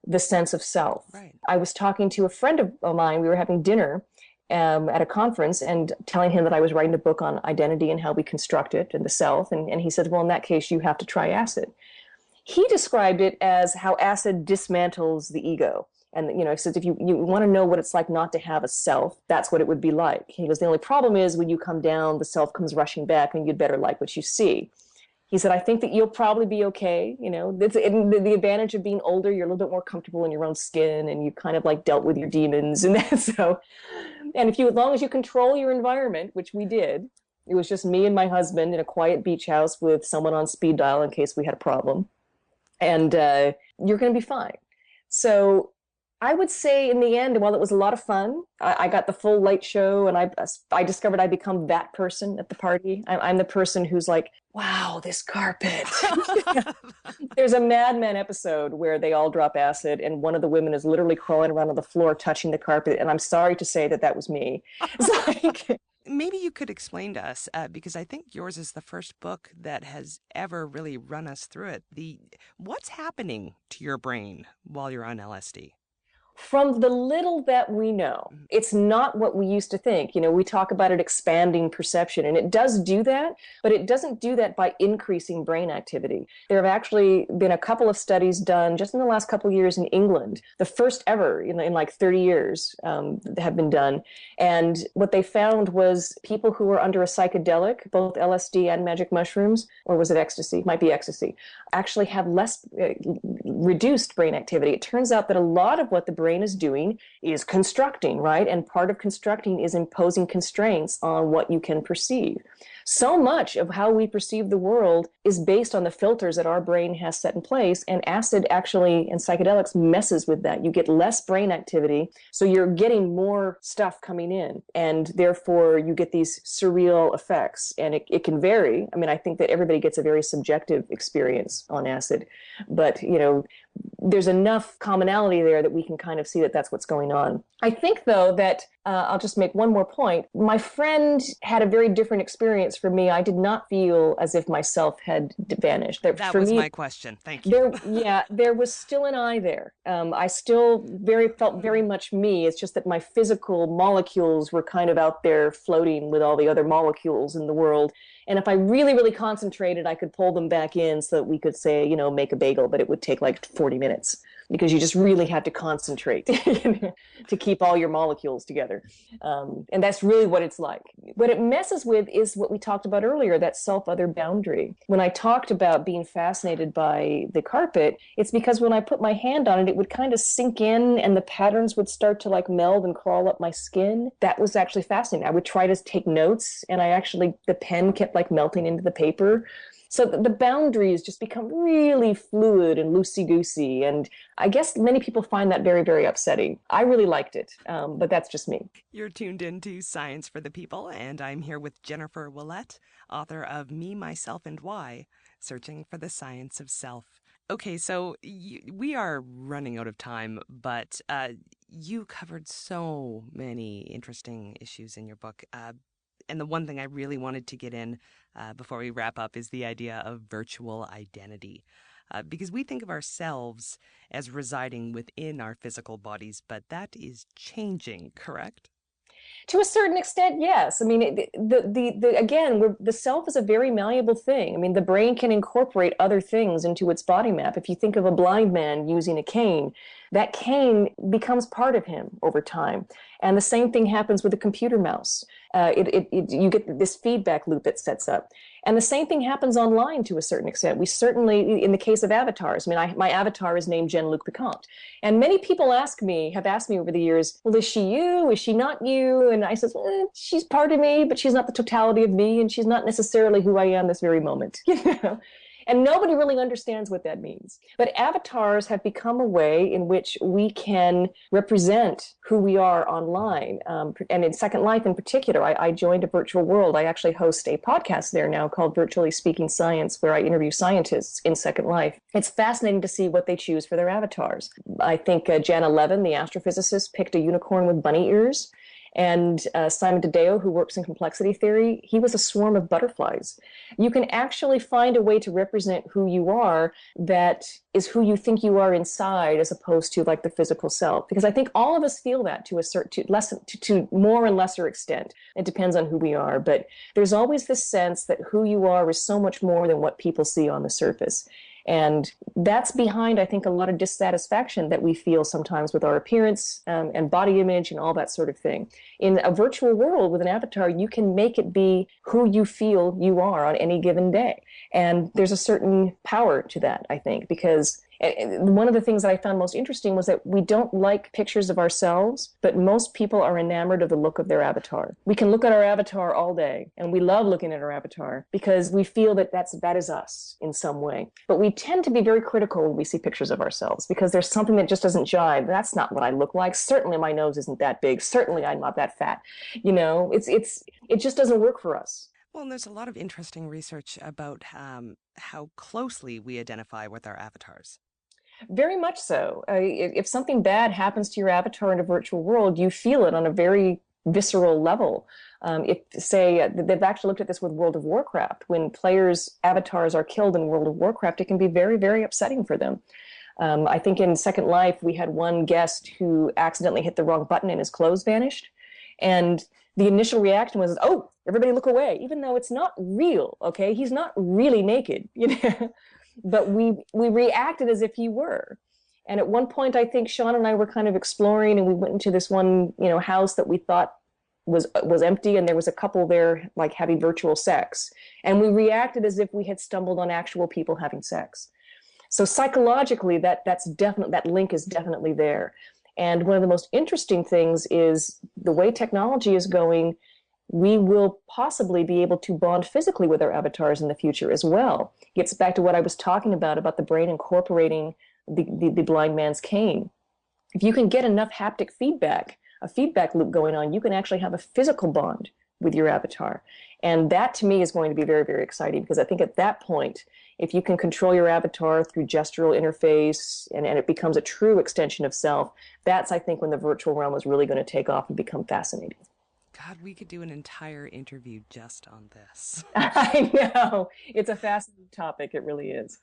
the sense of self. Right. I was talking to a friend of mine. We were having dinner at a conference and telling him that I was writing a book on identity and how we construct it and the self. And he said, well, in that case, you have to try acid. He described it as how acid dismantles the ego. And, he says, if you want to know what it's like not to have a self, that's what it would be like. He goes, the only problem is when you come down, the self comes rushing back and you'd better like what you see. He said, I think that you'll probably be okay. The advantage of being older, you're a little bit more comfortable in your own skin and you kind of like dealt with your demons. And as long as you control your environment, which we did, it was just me and my husband in a quiet beach house with someone on speed dial in case we had a problem. And you're going to be fine. So I would say in the end, while it was a lot of fun, I got the full light show and I discovered I become that person at the party. I'm the person who's like, wow, this carpet. There's a Mad Men episode where they all drop acid and one of the women is literally crawling around on the floor touching the carpet. And I'm sorry to say that was me. It's like... Maybe you could explain to us, because I think yours is the first book that has ever really run us through it. What's happening to your brain while you're on LSD? From the little that we know, it's not what we used to think. We talk about it expanding perception, and it does do that, but it doesn't do that by increasing brain activity. There have actually been a couple of studies done just in the last couple of years in England, the first ever in like 30 years have been done. And what they found was people who were under a psychedelic, both LSD and magic mushrooms, or was it ecstasy? Might be ecstasy, actually have less reduced brain activity. It turns out that a lot of what the brain is doing is constructing, right? And part of constructing is imposing constraints on what you can perceive. So much of how we perceive the world is based on the filters that our brain has set in place, and acid actually, and psychedelics messes with that. You get less brain activity, so you're getting more stuff coming in, and therefore you get these surreal effects, and it can vary. I mean, I think that everybody gets a very subjective experience on acid, but, there's enough commonality there that we can kind of see that that's what's going on. I think, though, that I'll just make one more point. My friend had a very different experience from me. I did not feel as if myself had vanished. That was my question. Thank you. There was still an I there. I still felt very much me. It's just that my physical molecules were kind of out there floating with all the other molecules in the world. And if I really, really concentrated, I could pull them back in so that we could say, make a bagel, but it would take like 40 minutes because you just really had to concentrate to keep all your molecules together. And that's really what it's like. What it messes with is what we talked about earlier, that self-other boundary. When I talked about being fascinated by the carpet, it's because when I put my hand on it, it would kind of sink in and the patterns would start to like meld and crawl up my skin. That was actually fascinating. I would try to take notes and the pen kept like melting into the paper. So the boundaries just become really fluid and loosey-goosey. And I guess many people find that very, very upsetting. I really liked it, but that's just me. You're tuned into Science for the People, and I'm here with Jennifer Ouelette, author of Me, Myself, and Why, Searching for the Science of Self. Okay, so we are running out of time, but you covered so many interesting issues in your book. And the one thing I really wanted to get in before we wrap up is the idea of virtual identity. Because we think of ourselves as residing within our physical bodies, but that is changing, correct? To a certain extent, yes. I mean, the self is a very malleable thing. I mean, the brain can incorporate other things into its body map. If you think of a blind man using a cane, that cane becomes part of him over time. And the same thing happens with a computer mouse. You get this feedback loop that sets up. And the same thing happens online to a certain extent. We certainly, in the case of avatars, my avatar is named Jean-Luc Picante. And many people have asked me over the years, well, is she you? Is she not you? And I says, well, she's part of me, but she's not the totality of me, and she's not necessarily who I am this very moment. And nobody really understands what that means. But avatars have become a way in which we can represent who we are online. And in Second Life in particular, I joined a virtual world. I actually host a podcast there now called Virtually Speaking Science, where I interview scientists in Second Life. It's fascinating to see what they choose for their avatars. I think Jan 11, the astrophysicist, picked a unicorn with bunny ears. And Simon Dedeo, who works in complexity theory, he was a swarm of butterflies. You can actually find a way to represent who you are that is who you think you are inside, as opposed to like the physical self. Because I think all of us feel that to more and lesser extent. It depends on who we are. But there's always this sense that who you are is so much more than what people see on the surface. And that's behind, I think, a lot of dissatisfaction that we feel sometimes with our appearance and body image and all that sort of thing. In a virtual world with an avatar, you can make it be who you feel you are on any given day. And there's a certain power to that, I think, because one of the things that I found most interesting was that we don't like pictures of ourselves, but most people are enamored of the look of their avatar. We can look at our avatar all day, and we love looking at our avatar because we feel that that is us in some way. But we tend to be very critical when we see pictures of ourselves because there's something that just doesn't jive. That's not what I look like. Certainly my nose isn't that big. Certainly I'm not that fat. It just doesn't work for us. Well, and there's a lot of interesting research about how closely we identify with our avatars. Very much so. If something bad happens to your avatar in a virtual world, you feel it on a very visceral level. They've actually looked at this with World of Warcraft. When players' avatars are killed in World of Warcraft, it can be very, very upsetting for them. I think in Second Life, we had one guest who accidentally hit the wrong button and his clothes vanished. And the initial reaction was, oh, everybody look away, even though it's not real, okay? He's not really naked, But we reacted as if he were. And at one point, I think Sean and I were kind of exploring, and we went into this one, house that we thought was empty, and there was a couple there like having virtual sex. And we reacted as if we had stumbled on actual people having sex. So psychologically, that link is definitely there. And one of the most interesting things is the way technology is going, we will possibly be able to bond physically with our avatars in the future as well. Gets back to what I was talking about the brain incorporating the blind man's cane. If you can get enough haptic feedback, a feedback loop going on, you can actually have a physical bond with your avatar. And that to me is going to be very, very exciting, because I think at that point, if you can control your avatar through gestural interface and it becomes a true extension of self, that's, I think, when the virtual realm is really going to take off and become fascinating. God, we could do an entire interview just on this. I know. It's a fascinating topic. It really is.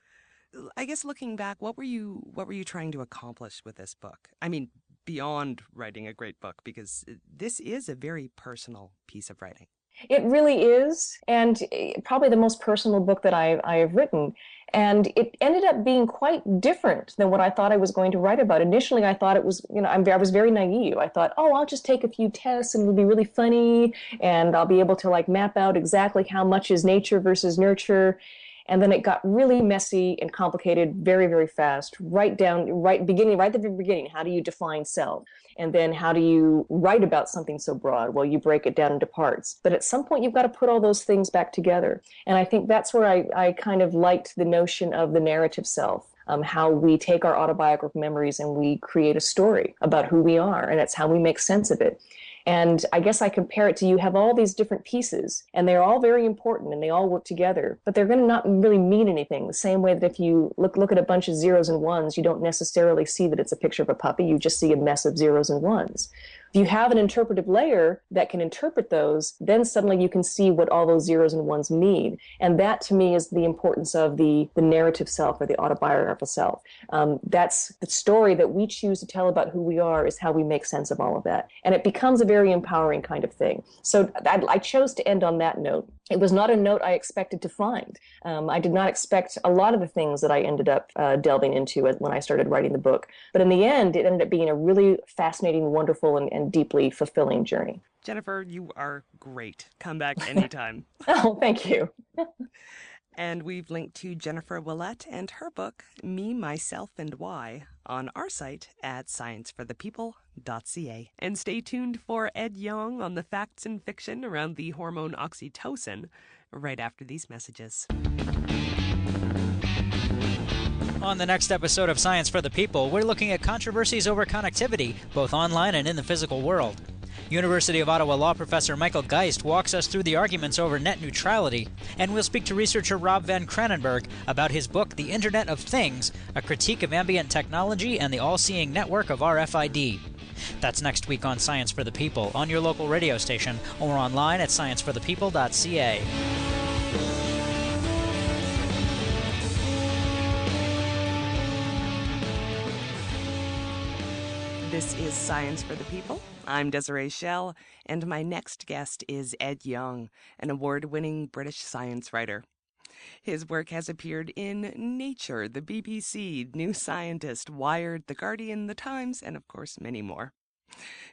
I guess looking back, what were you trying to accomplish with this book? I mean, beyond writing a great book, because this is a very personal piece of writing. It really is, and probably the most personal book that I have written. And it ended up being quite different than what I thought I was going to write about. Initially, I thought it was, I was very naive. I thought, I'll just take a few tests and it'll be really funny, and I'll be able to map out exactly how much is nature versus nurture. And then it got really messy and complicated very, very fast, right at the beginning. How do you define self? And then how do you write about something so broad? Well, you break it down into parts. But at some point, you've got to put all those things back together. And I think that's where I kind of liked the notion of the narrative self, how we take our autobiographical memories and we create a story about who we are. And that's how we make sense of it. And I guess I compare it to, you have all these different pieces, and they're all very important, and they all work together, but they're going to not really mean anything. The same way that if you look at a bunch of zeros and ones, you don't necessarily see that it's a picture of a puppy. You just see a mess of zeros and ones. If you have an interpretive layer that can interpret those, then suddenly you can see what all those zeros and ones mean. And that to me is the importance of the narrative self or the autobiographical self. That's the story that we choose to tell about who we are, is how we make sense of all of that. And it becomes a very empowering kind of thing. So I chose to end on that note. It was not a note I expected to find. I did not expect a lot of the things that I ended up delving into when I started writing the book. But in the end, it ended up being a really fascinating, wonderful, and deeply fulfilling journey. Jennifer, you are great. Come back anytime. Oh, thank you. And we've linked to Jennifer Ouelette and her book, Me, Myself, and Why, on our site at scienceforthepeople.ca. And stay tuned for Ed Yong on the facts and fiction around the hormone oxytocin right after these messages. On the next episode of Science for the People, we're looking at controversies over connectivity, both online and in the physical world. University of Ottawa law professor Michael Geist walks us through the arguments over net neutrality, and we'll speak to researcher Rob Van Kranenberg about his book, The Internet of Things, a critique of ambient technology and the all-seeing network of RFID. That's next week on Science for the People, on your local radio station, or online at scienceforthepeople.ca. This is Science for the People. I'm Desiree Schell, and my next guest is Ed Yong, an award-winning British science writer. His work has appeared in Nature, the BBC, New Scientist, Wired, The Guardian, The Times, and of course many more.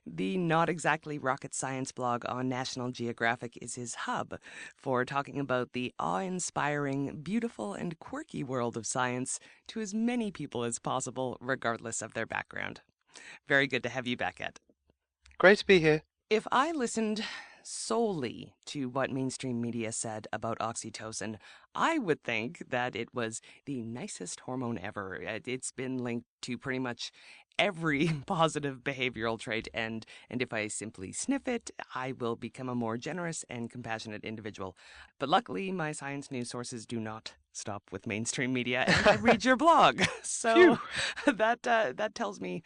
The Not Exactly Rocket Science blog on National Geographic is his hub for talking about the awe-inspiring, beautiful, and quirky world of science to as many people as possible, regardless of their background. Very good to have you back, Ed. Great to be here. If I listened solely to what mainstream media said about oxytocin, I would think that it was the nicest hormone ever. It's been linked to pretty much every positive behavioral trait, and if I simply sniff it, I will become a more generous and compassionate individual. But luckily, my science news sources do not stop with mainstream media, and I read your blog. So that tells me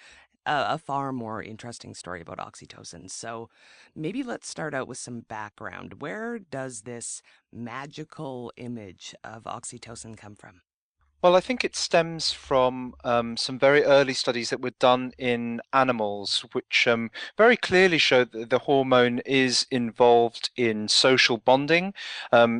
a far more interesting story about oxytocin. So maybe let's start out with some background. Where does this magical image of oxytocin come from? Well, I think it stems from some very early studies that were done in animals, which very clearly show that the hormone is involved in social bonding.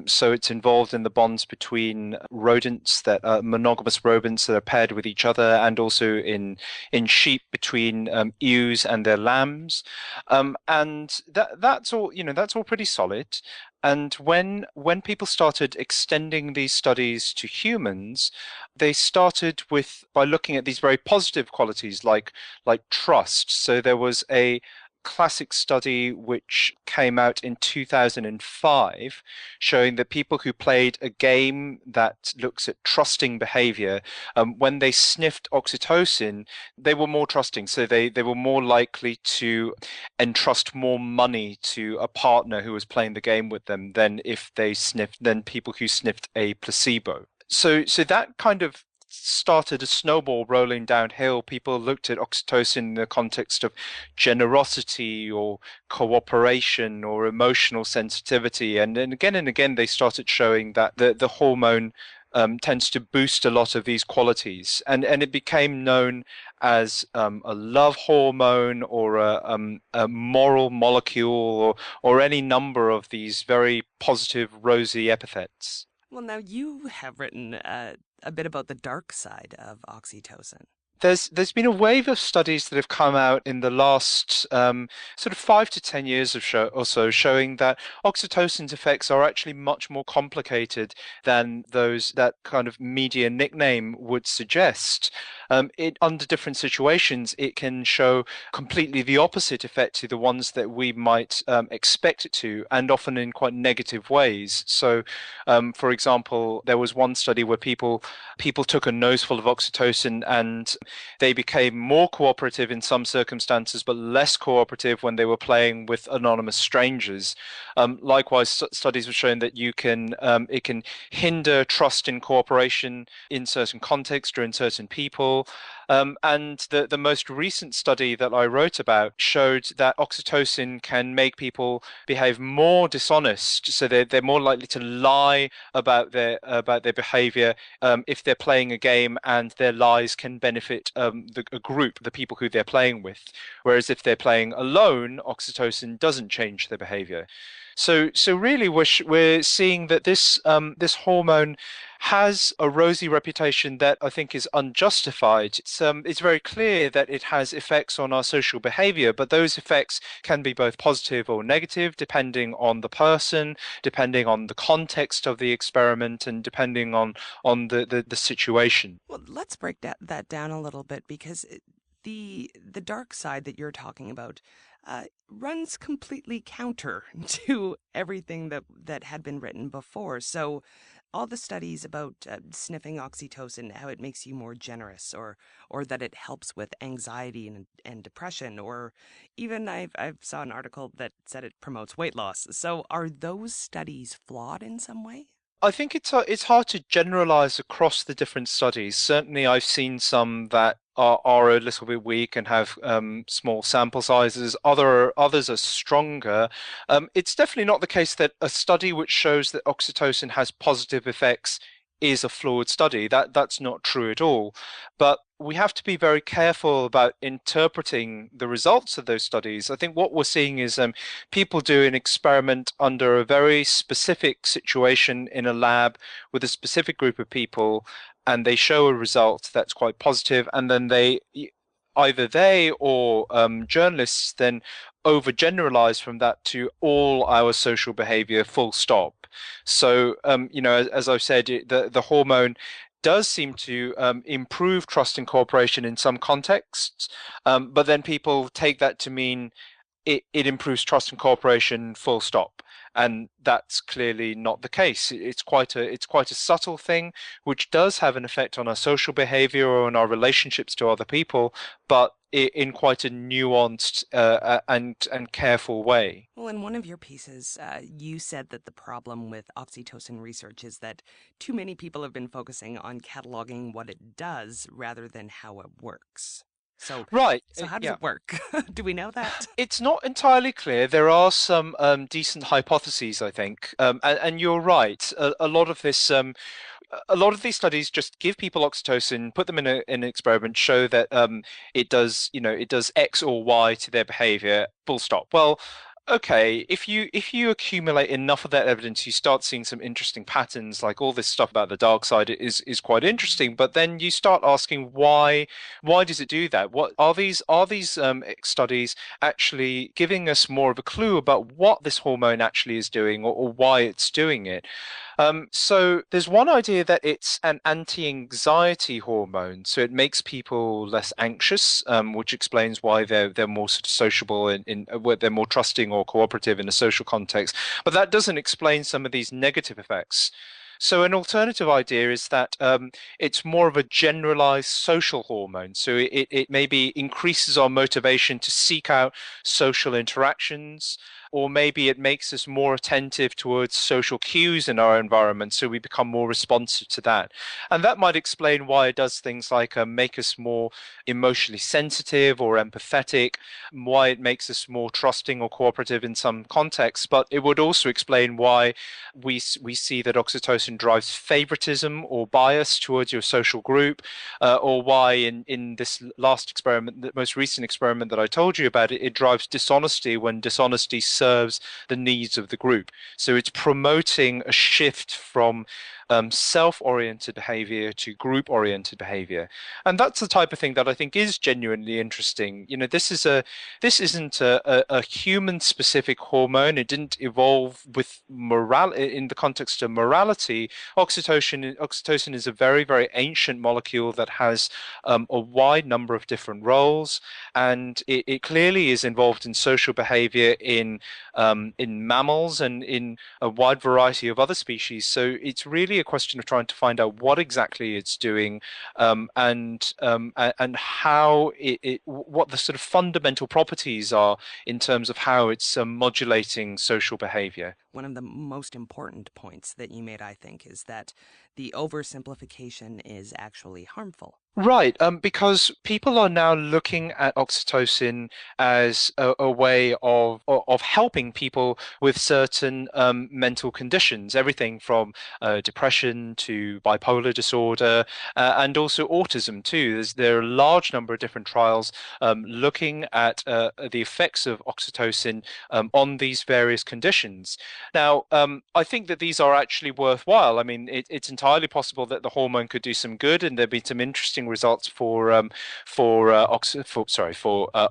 So it's involved in the bonds between rodents that are monogamous rodents that are paired with each other, and also in sheep between ewes and their lambs. And that's all, that's all pretty solid. And when people started extending these studies to humans, they started by looking at these very positive qualities like trust. So there was a classic study which came out in 2005 showing that people who played a game that looks at trusting behavior, when they sniffed oxytocin, they were more trusting. So they were more likely to entrust more money to a partner who was playing the game with them than people who sniffed a placebo. So that kind of started a snowball rolling downhill. People looked at oxytocin in the context of generosity or cooperation or emotional sensitivity, and again they started showing that the hormone tends to boost a lot of these qualities, and it became known as a love hormone or a moral molecule or any number of these very positive rosy epithets. Well, now you have written a bit about the dark side of oxytocin. There's been a wave of studies that have come out in the last sort of 5 to 10 years or so, showing that oxytocin's effects are actually much more complicated than those that kind of media nickname would suggest. Under different situations, it can show completely the opposite effect to the ones that we might expect it to, and often in quite negative ways. So, for example, there was one study where people took a noseful of oxytocin and they became more cooperative in some circumstances, but less cooperative when they were playing with anonymous strangers. Likewise, studies have shown that it can hinder trust in cooperation in certain contexts or in certain people. And the most recent study that I wrote about showed that oxytocin can make people behave more dishonest, so they're more likely to lie about their behavior if they're playing a game, and their lies can benefit a group, the people who they're playing with. Whereas if they're playing alone, oxytocin doesn't change their behavior. So really, we're seeing that this hormone has a rosy reputation that I think is unjustified. It's very clear that it has effects on our social behavior, but those effects can be both positive or negative, depending on the person, depending on the context of the experiment, and depending on the situation. Well, let's break that down a little bit, because the dark side that you're talking about runs completely counter to everything that had been written before. So all the studies about sniffing oxytocin, how it makes you more generous, or that it helps with anxiety and depression, or even I've saw an article that said it promotes weight loss. So are those studies flawed in some way? I think it's hard to generalize across the different studies. Certainly, I've seen some that are a little bit weak and have small sample sizes. Others are stronger. It's definitely not the case that a study which shows that oxytocin has positive effects is a flawed study. That's not true at all. But we have to be very careful about interpreting the results of those studies. I think what we're seeing is people do an experiment under a very specific situation in a lab with a specific group of people, and they show a result that's quite positive, and then either they or journalists then overgeneralize from that to all our social behavior, full stop. So, as I've said, the hormone does seem to improve trust and cooperation in some contexts, but then people take that to mean it improves trust and cooperation, full stop. And that's clearly not the case. It's quite a subtle thing, which does have an effect on our social behavior or on our relationships to other people, but in quite a nuanced and careful way. Well, in one of your pieces, you said that the problem with oxytocin research is that too many people have been focusing on cataloging what it does rather than how it works. So, Right. so how does it work? Do we know that? It's not entirely clear. There are some decent hypotheses, I think, and you're right. A lot of this. A lot of these studies just give people oxytocin, put them in an experiment, show that it does X or Y to their behavior. Full stop. Well, okay, if you accumulate enough of that evidence, you start seeing some interesting patterns. Like all this stuff about the dark side is quite interesting. But then you start asking why does it do that? What are these studies actually giving us more of a clue about what this hormone actually is doing, or why it's doing it? So there's one idea that it's an anti-anxiety hormone, so it makes people less anxious, which explains why they're more sort of sociable in where they're more trusting or cooperative in a social context. But that doesn't explain some of these negative effects. So an alternative idea is that it's more of a generalized social hormone. So it maybe increases our motivation to seek out social interactions, or maybe it makes us more attentive towards social cues in our environment, so we become more responsive to that. And that might explain why it does things like make us more emotionally sensitive or empathetic, why it makes us more trusting or cooperative in some contexts. But it would also explain why we see that oxytocin drives favoritism or bias towards your social group, or why in this last experiment, the most recent experiment that I told you about, it drives dishonesty when dishonesty serves the needs of the group. So it's promoting a shift from self-oriented behavior to group-oriented behavior, and that's the type of thing that I think is genuinely interesting. This isn't a human-specific hormone. It didn't evolve with in the context of morality. Oxytocin is a very, very ancient molecule that has a wide number of different roles, and it clearly is involved in social behavior in mammals and in a wide variety of other species. So it's really a question of trying to find out what exactly it's doing, and how what the sort of fundamental properties are in terms of how it's modulating social behavior. One of the most important points that you made, I think, is that the oversimplification is actually harmful? Right, because people are now looking at oxytocin as a way of helping people with certain mental conditions, everything from depression to bipolar disorder, and also autism too. There are a large number of different trials looking at the effects of oxytocin on these various conditions. Now, I think that these are actually worthwhile. I mean, it's entirely possible that the hormone could do some good, and there'd be some interesting results for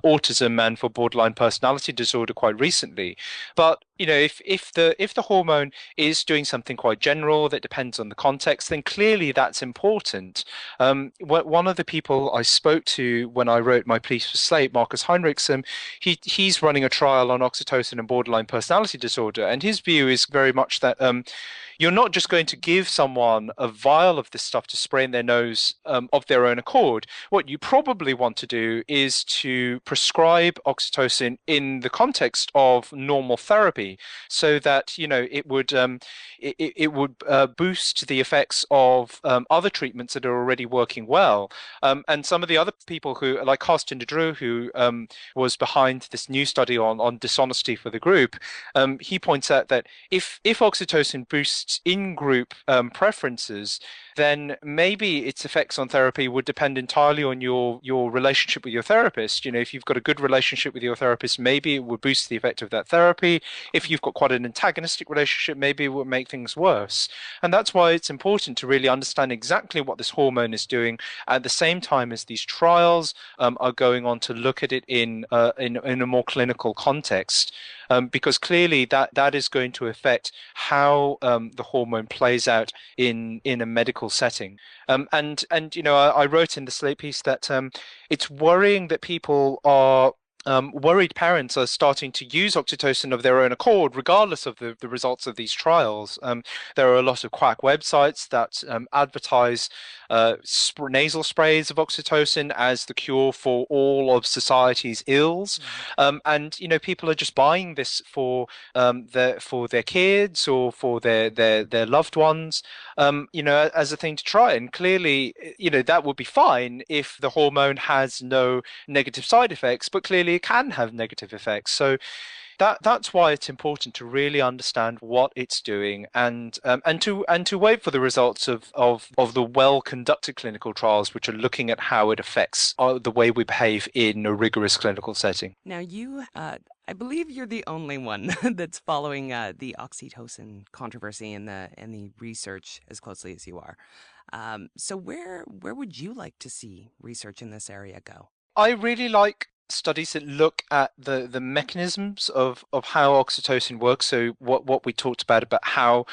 autism and for borderline personality disorder quite recently. But if the hormone is doing something quite general that depends on the context, then clearly that's important. One of the people I spoke to when I wrote my piece for Slate, Marcus Heinrichs, he's running a trial on oxytocin and borderline personality disorder, and his view is very much that you're not just going to give someone a vial of this stuff to spray in their nose of their own accord. What you probably want to do is to prescribe oxytocin in the context of normal therapy, so that it would boost the effects of other treatments that are already working well. And some of the other people who, like Karsten de Drew, who was behind this new study on dishonesty for the group, he points out that if oxytocin boosts in-group preferences, then maybe its effects on therapy would depend entirely on your relationship with your therapist. If you've got a good relationship with your therapist, maybe it would boost the effect of that therapy. If you've got quite an antagonistic relationship, maybe it would make things worse. And that's why it's important to really understand exactly what this hormone is doing at the same time as these trials are going on to look at it in a more clinical context. Because clearly that is going to affect how the hormone plays out in a medical setting. I wrote in the Slate piece that it's worrying that people are worried parents are starting to use oxytocin of their own accord, regardless of the results of these trials. There are a lot of quack websites that advertise nasal sprays of oxytocin as the cure for all of society's ills. And people are just buying this for their kids or for their loved ones, as a thing to try. And clearly, that would be fine if the hormone has no negative side effects, but clearly it can have negative effects. So that's why it's important to really understand what it's doing, and to wait for the results of the well-conducted clinical trials, which are looking at how it affects the way we behave in a rigorous clinical setting. Now, I believe you're the only one that's following the oxytocin controversy and the research as closely as you are. So where would you like to see research in this area go? I really like studies that look at the mechanisms of how oxytocin works. So what we talked about how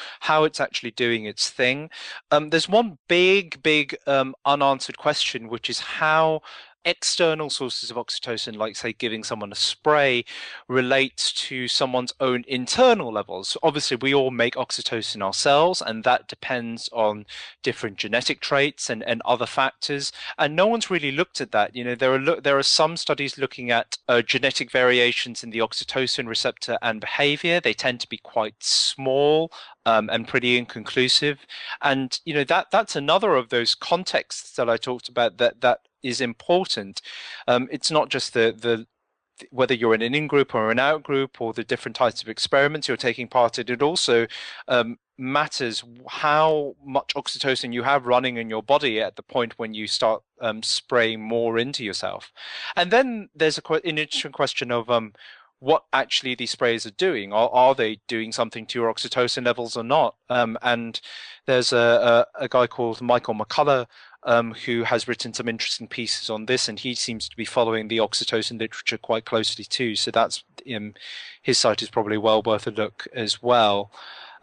it's actually doing its thing. There's one big unanswered question, which is how external sources of oxytocin, like say giving someone a spray, relates to someone's own internal levels. Obviously, we all make oxytocin ourselves, and that depends on different genetic traits and other factors. And no one's really looked at that. There are some studies looking at genetic variations in the oxytocin receptor and behavior. They tend to be quite small and pretty inconclusive. And that's another of those contexts that I talked about that is important. It's not just the whether you're in an in-group or an out-group, or the different types of experiments you're taking part in. It also matters how much oxytocin you have running in your body at the point when you start spraying more into yourself. And then there's an interesting question of what actually these sprays are doing. Are they doing something to your oxytocin levels or not? And there's a guy called Michael McCullough who has written some interesting pieces on this, and he seems to be following the oxytocin literature quite closely too. So that's his site is probably well worth a look as well.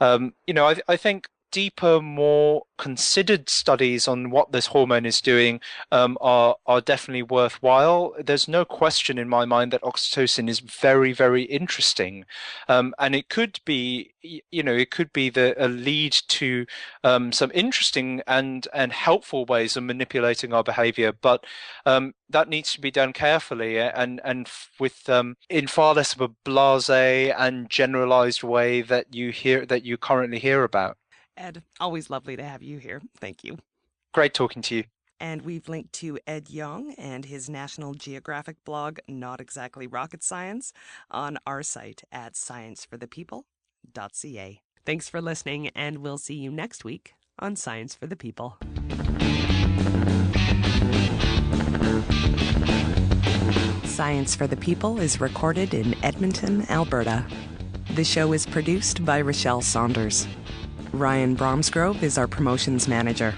I think deeper, more considered studies on what this hormone is doing are definitely worthwhile. There's no question in my mind that oxytocin is very, very interesting, and it could be, a lead to some interesting and helpful ways of manipulating our behavior. But that needs to be done carefully and with in far less of a blasé and generalized way that you currently hear about. Ed, always lovely to have you here. Thank you. Great talking to you. And we've linked to Ed Yong and his National Geographic blog, Not Exactly Rocket Science, on our site at scienceforthepeople.ca. Thanks for listening, and we'll see you next week on Science for the People. Science for the People is recorded in Edmonton, Alberta. The show is produced by Rochelle Saunders. Ryan Bromsgrove is our promotions manager.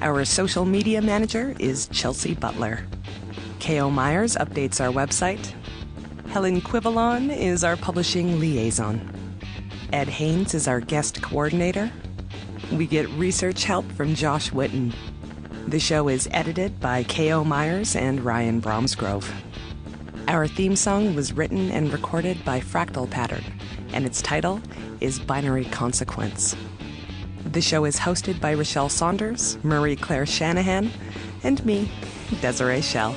Our social media manager is Chelsea Butler. K.O. Myers updates our website. Helen Quivalon is our publishing liaison. Ed Haynes is our guest coordinator. We get research help from Josh Witten. The show is edited by K.O. Myers and Ryan Bromsgrove. Our theme song was written and recorded by Fractal Pattern, and its title is Binary Consequence. The show is hosted by Rochelle Saunders, Marie Claire Shanahan, and me, Desiree Schell.